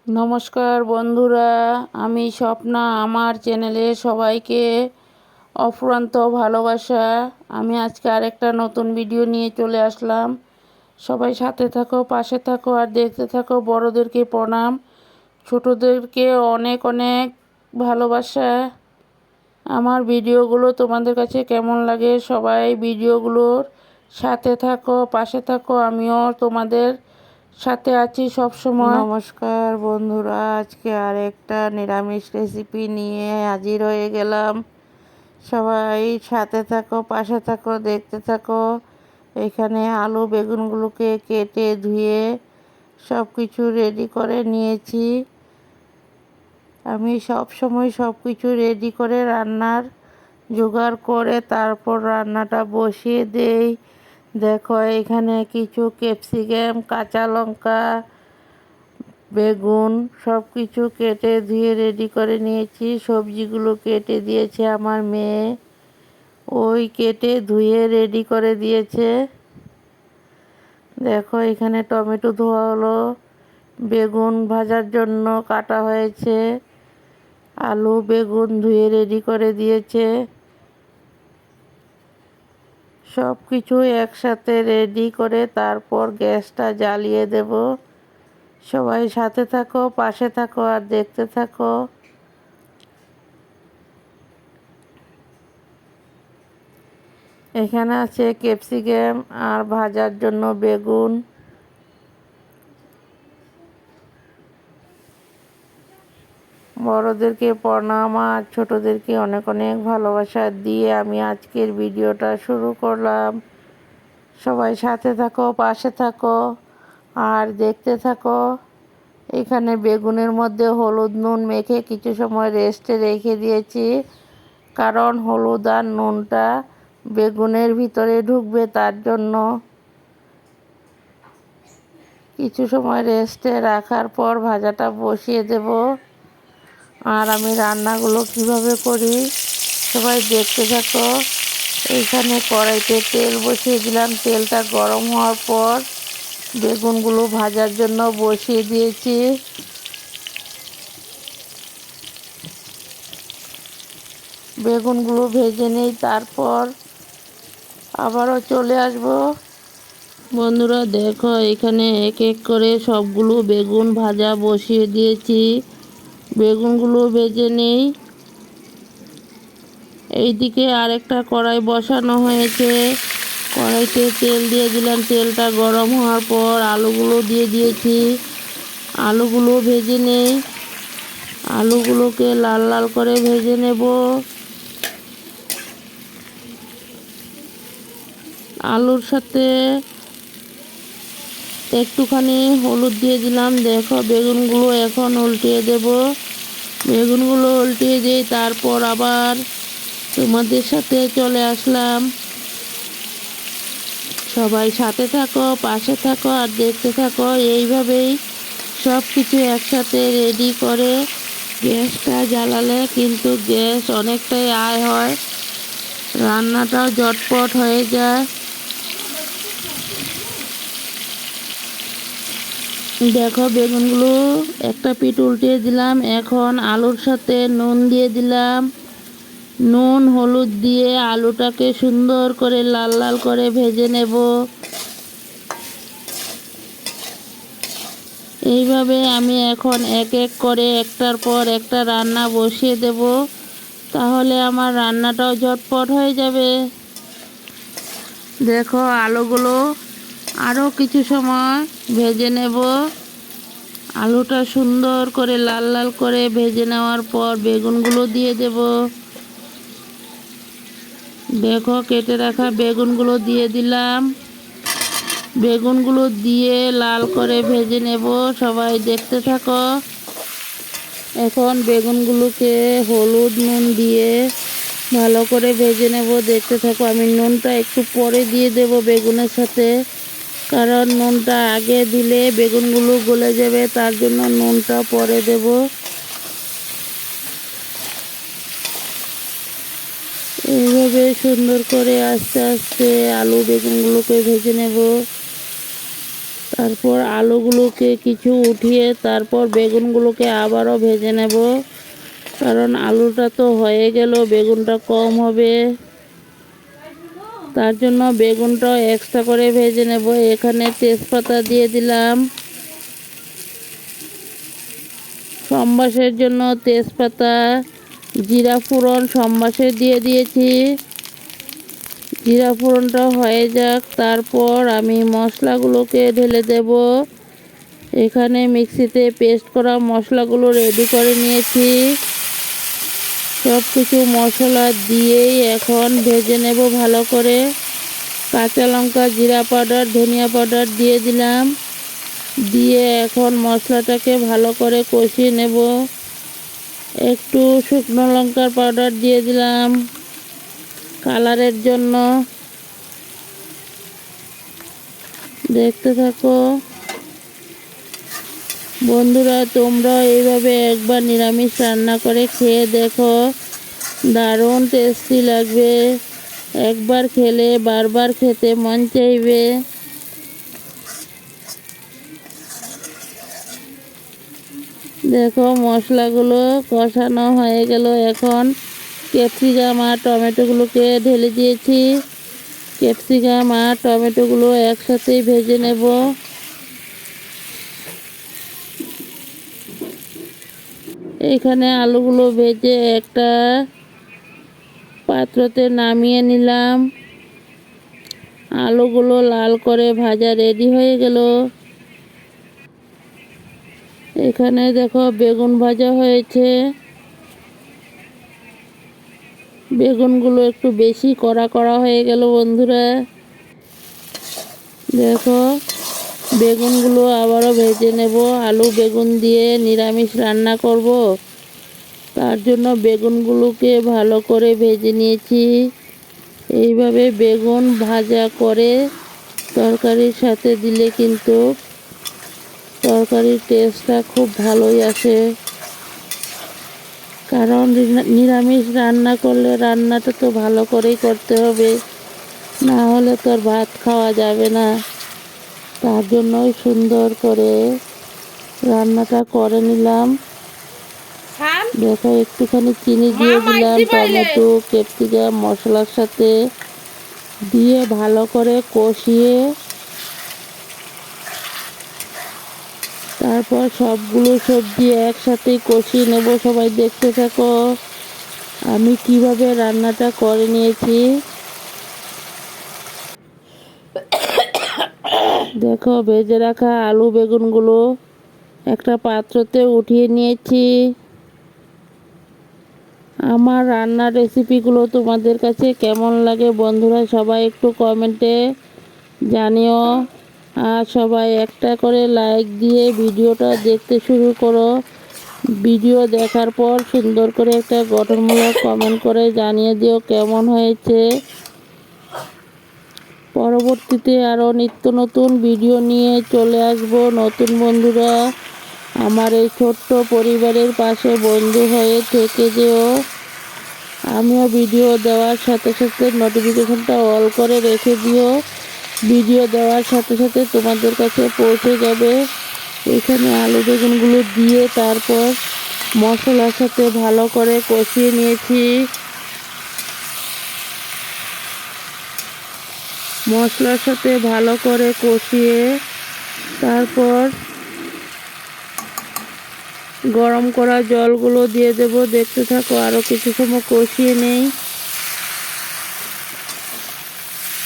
নমস্কার বন্ধুরা, আমি স্বপ্না। আমার চ্যানেলে সবাইকে অফুরন্ত ভালোবাসা। আমি আজকে আরেকটা নতুন ভিডিও নিয়ে চলে আসলাম। সবাই সাথে থাকো, পাশে থাকো আর দেখতে থাকো। বড়োদেরকে প্রণাম, ছোটোদেরকে অনেক অনেক ভালোবাসা। আমার ভিডিওগুলো তোমাদের কাছে কেমন লাগে? সবাই ভিডিওগুলোর সাথে থাকো, পাশে থাকো। আমিও তোমাদের সাথে আছি সব সময়। নমস্কার বন্ধুরা, আজকে আরেকটা নিরামিষ রেসিপি নিয়ে হাজির হয়ে গেলাম। সবাই সাথে থাকো, পাশে থাকো, দেখতে থাকো। এখানে আলু বেগুনগুলোকে কেটে ধুয়ে সব কিছু রেডি করে নিয়েছি। আমি সব সময় সব কিছু রেডি করে রান্নার জোগাড় করে তারপর রান্নাটা বসিয়ে দেই। দেখো, এখানে কিছু ক্যাপসিকাম, কাঁচা লঙ্কা, বেগুন সব কিছু কেটে ধুয়ে রেডি করে নিয়েছি। সবজিগুলো কেটে দিয়েছে আমার মেয়ে, ওই কেটে ধুয়ে রেডি করে দিয়েছে। দেখো, এখানে টমেটো ধোয়া হলো, বেগুন ভাজার জন্য কাটা হয়েছে, আলু বেগুন ধুয়ে রেডি করে দিয়েছে। সব কিছু একসাথে রেডি করে তারপর গ্যাসটা জ্বালিয়ে দেব। সবাই সাথে থাকো, পাশে থাকো আর দেখতে থাকো। এখানে আছে ক্যাপসিকাম আর ভাজার জন্য বেগুন। বড়োদেরকে প্রণাম আর ছোটোদেরকে অনেক অনেক ভালোবাসা দিয়ে আমি আজকের ভিডিওটা শুরু করলাম। সবাই সাথে থাকো, পাশে থাকো আর দেখতে থাকো। এখানে বেগুনের মধ্যে হলুদ নুন মেখে কিছু সময় রেস্টে রেখে দিয়েছি, কারণ হলুদ আর নুনটা বেগুনের ভিতরে ঢুকবে, তার জন্য। কিছু সময় রেস্টে রাখার পর ভাজাটা বসিয়ে দেব। আর আমি রান্নাগুলো কিভাবে করি সবাই দেখতে থাকো। এইখানে কড়াইতে তেল বসিয়ে দিলাম। তেলটা গরম হওয়ার পর বেগুনগুলো ভাজার জন্য বসিয়ে দিয়েছি। বেগুনগুলো ভেজে নেই, তারপর আবারও চলে আসব। বন্ধুরা দেখো, এখানে এক এক করে সবগুলো বেগুন ভাজা বসিয়ে দিয়েছি। বেগুনগুলো ভেজে নেই। এইদিকে আরেকটা কড়াই বসানো হয়েছে। কড়াইতে তেল দিয়ে দিলাম। তেলটা গরম হওয়ার পর আলুগুলো দিয়ে দিয়েছি। আলুগুলো ভেজে নেই। আলুগুলোকে লাল লাল করে ভেজে নেব। আলুর সাথে একটুখানি হলুদ দিয়ে দিলাম। দেখো, বেগুনগুলো এখন উল্টিয়ে দেব। বেগুনগুলো উল্টিয়ে দিই, তারপর আবার তোমাদের সাথে চলে আসলাম। সবাই সাথে থাকো, পাশে থাকো আর দেখতে থাকো। এইভাবেই সব কিছু একসাথে রেডি করে গ্যাসটা জ্বালালে কিন্তু গ্যাস অনেকটাই আয় হয়, রান্নাটাও ঝটপট হয়ে যায়। দেখো, বেগুনগুলো একটা পিঠ উল্টিয়ে দিলাম। এখন আলুর সাথে নুন দিয়ে দিলাম। নুন হলুদ দিয়ে আলুটাকে সুন্দর করে লাল লাল করে ভেজে নেব। এইভাবে আমি এখন এক এক করে একটার পর একটা রান্না বসিয়ে দেব, তাহলে আমার রান্নাটাও ঝটপট হয়ে যাবে। দেখো, আলুগুলো আরও কিছু সময় ভেজে নেব। আলুটা সুন্দর করে লাল লাল করে ভেজে নেওয়ার পর বেগুনগুলো দিয়ে দেব। দেখো, কেটে রাখা বেগুনগুলো দিয়ে দিলাম। বেগুনগুলো দিয়ে লাল করে ভেজে নেব। সবাই দেখতে থাকো। এখন বেগুনগুলোকে হলুদ নুন দিয়ে ভালো করে ভেজে নেব। দেখতে থাকো। আমি নুনটা একটু পরে দিয়ে দেব বেগুনের সাথে, কারণ নুনটা আগে দিলে বেগুনগুলো গলে যাবে, তার জন্য নুনটা পরে দেব। এইভাবে সুন্দর করে আস্তে আস্তে আলু বেগুনগুলোকে ভেজে নেব। তারপর আলুগুলোকে কিছু উঠিয়ে তারপর বেগুনগুলোকে আবারও ভেজে নেব, কারণ আলুটা তো হয়ে গেল, বেগুনটা কম হবে, তার জন্য বেগুনটাও এক্সট্রা করে ভেজে নেব। এখানে তেজপাতা দিয়ে দিলাম, সম্বাসের জন্য তেজপাতা, জিরা ফোড়ন সম্বাসে দিয়ে দিয়েছি। জিরা ফোড়নটা হয়ে যাক, তারপর আমি মশলাগুলোকে ঢেলে দেব। এখানে মিক্সিতে পেস্ট করা মশলাগুলো রেডি করে নিয়েছি। সব কিছু মশলা দিয়েই এখন ভেজে নেব ভালো করে। কাঁচা লঙ্কা, জিরা পাউডার, ধনিয়া পাউডার দিয়ে দিলাম, দিয়ে এখন মশলাটাকে ভালো করে কষিয়ে নেব। একটু শুকনো লঙ্কার পাউডার দিয়ে দিলাম কালারের জন্য। দেখতে থাকো বন্ধুরা, তোমরা এইভাবে একবার নিরামিষ রান্না করে খেয়ে দেখো, দারুণ টেস্টি লাগবে। একবার খেলে বারবার খেতে মন চাইবে। দেখো মশলাগুলো কষানো হয়ে গেল, এখন ক্যাপসিকাম আর টমেটোগুলোকে ঢেলে দিয়েছি। ক্যাপসিকাম আর টমেটোগুলো একসাথেই ভেজে নেব। এখানে আলুগুলো ভেজে একটা পাত্রতে নামিয়ে নিলাম। আলুগুলো লাল করে ভাজা রেডি হয়ে গেল। এখানে দেখো বেগুন ভাজা হয়েছে। বেগুনগুলো একটু বেশি কড়া কড়া হয়ে গেল বন্ধুরা। দেখো বেগুনগুলো আবারও ভেজে নেব। আলু বেগুন দিয়ে নিরামিষ রান্না করব, তার জন্য বেগুনগুলোকে ভালো করে ভেজে নিয়েছি। এইভাবে বেগুন ভাজা করে তরকারির সাথে দিলে কিন্তু তরকারির টেস্টটা খুব ভালোই আসে। কারণ নিরামিষ রান্না করলে রান্নাটা তো ভালো করেই করতে হবে, না হলে তোর ভাত খাওয়া যাবে না। তার জন্যই সুন্দর করে রান্নাটা করে নিলাম। দেখো একটুখানি চিনি দিয়ে দিলাম, টমেটো ক্যাপসিকাম মশলার সাথে দিয়ে ভালো করে কষিয়ে তারপর সবগুলো সবজি একসাথে কষিয়ে নেব। সবাই দেখতে থাকো আমি কিভাবে রান্নাটা করে নিয়েছি। দেখো ভেজে রাখা আলু বেগুনগুলো একটা পাত্রতে উঠিয়ে নিয়েছি। আমার রান্নার রেসিপিগুলো তোমাদের কাছে কেমন লাগে বন্ধুরা সবাই একটু কমেন্টে জানিও। আর সবাই একটা করে লাইক দিয়ে ভিডিওটা দেখতে শুরু করো। ভিডিও দেখার পর সুন্দর করে একটা গঠনমূলক কমেন্ট করে জানিয়ে দিও কেমন হয়েছে। পরবর্তীতে আরও নিত্য নতুন ভিডিও নিয়ে চলে আসব। নতুন বন্ধুরা আমার এই ছোট্ট পরিবারের পাশে বন্ধু হয়ে থেকে যেও। আমিও ভিডিও দেওয়ার সাথে সাথে নোটিফিকেশনটা অল করে রেখে দিও, ভিডিও দেওয়ার সাথে সাথে তোমাদের কাছে পৌঁছে যাবে। এখানে আলু বেগুনগুলো দিয়ে তারপর মশলার সাথে ভালো করে কষিয়ে নিয়েছি। মশলার সাথে ভালো করে কষিয়ে তারপর গরম করা জলগুলো দিয়ে দেব। দেখতে থাকো আরও কিছু সময় কষিয়ে নেই।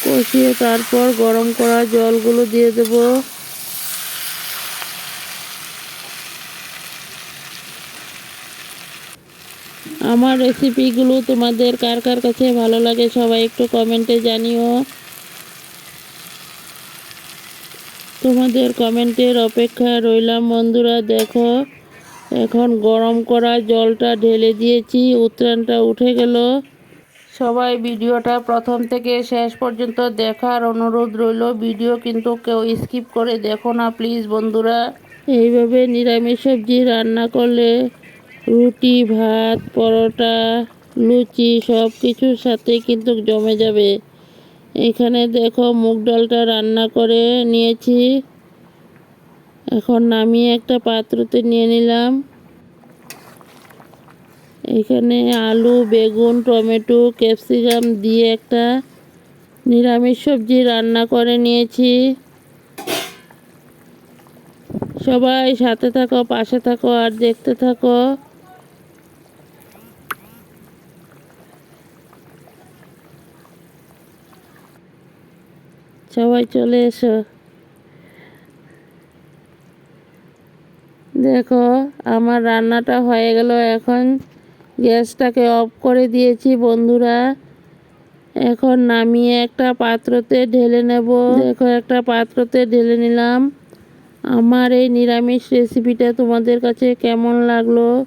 কষিয়ে তারপর গরম করা জলগুলো দিয়ে দেব। আমার রেসিপিগুলো তোমাদের কার কার কাছে ভালো লাগে সবাই একটু কমেন্টে জানিও। তোমাদের কমেন্টের অপেক্ষা রইলাম বন্ধুরা। দেখো এখন গরম করা জলটা ঢেলে দিয়েছি, উতরানটা উঠে গেল। সবাই ভিডিওটা প্রথম থেকে শেষ পর্যন্ত দেখার অনুরোধ রইল। ভিডিও কিন্তু কেউ স্কিপ করে দেখো না প্লিজ বন্ধুরা। এইভাবে নিরামিষ সবজি রান্না করলে রুটি ভাত পরোটা লুচি সব কিছুর সাথে কিন্তু জমে যাবে। এখানে দেখো মুগ ডালটা রান্না করে নিয়েছি। এখন নামিয়ে একটা পাত্রতে নিয়ে নিলাম। এখানে আলু, বেগুন, টমেটো, ক্যাপসিকাম দিয়ে একটা নিরামিষ সবজি রান্না করে নিয়েছি। সবাই সাথে থাকো, পাশে থাকো আর দেখতে থাকো। সবাই চলে এসো। দেখো আমার রান্নাটা হয়ে গেল। এখন গ্যাসটাকে অফ করে দিয়েছি বন্ধুরা। এখন নামিয়ে একটা পাত্রতে ঢেলে নেব। দেখো একটা পাত্রতে ঢেলে নিলাম। আমার এই নিরামিষ রেসিপিটা তোমাদের কাছে কেমন লাগলো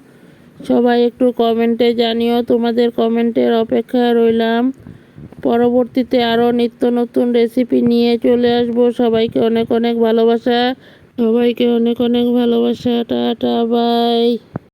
সবাই একটু কমেন্টে জানিও। তোমাদের কমেন্টের অপেক্ষায় রইলাম। পরবর্তীতে আরও নিত্য নতুন রেসিপি নিয়ে চলে আসবো। সবাইকে অনেক অনেক ভালোবাসা। সবাইকে অনেক অনেক ভালোবাসা। Tata, by.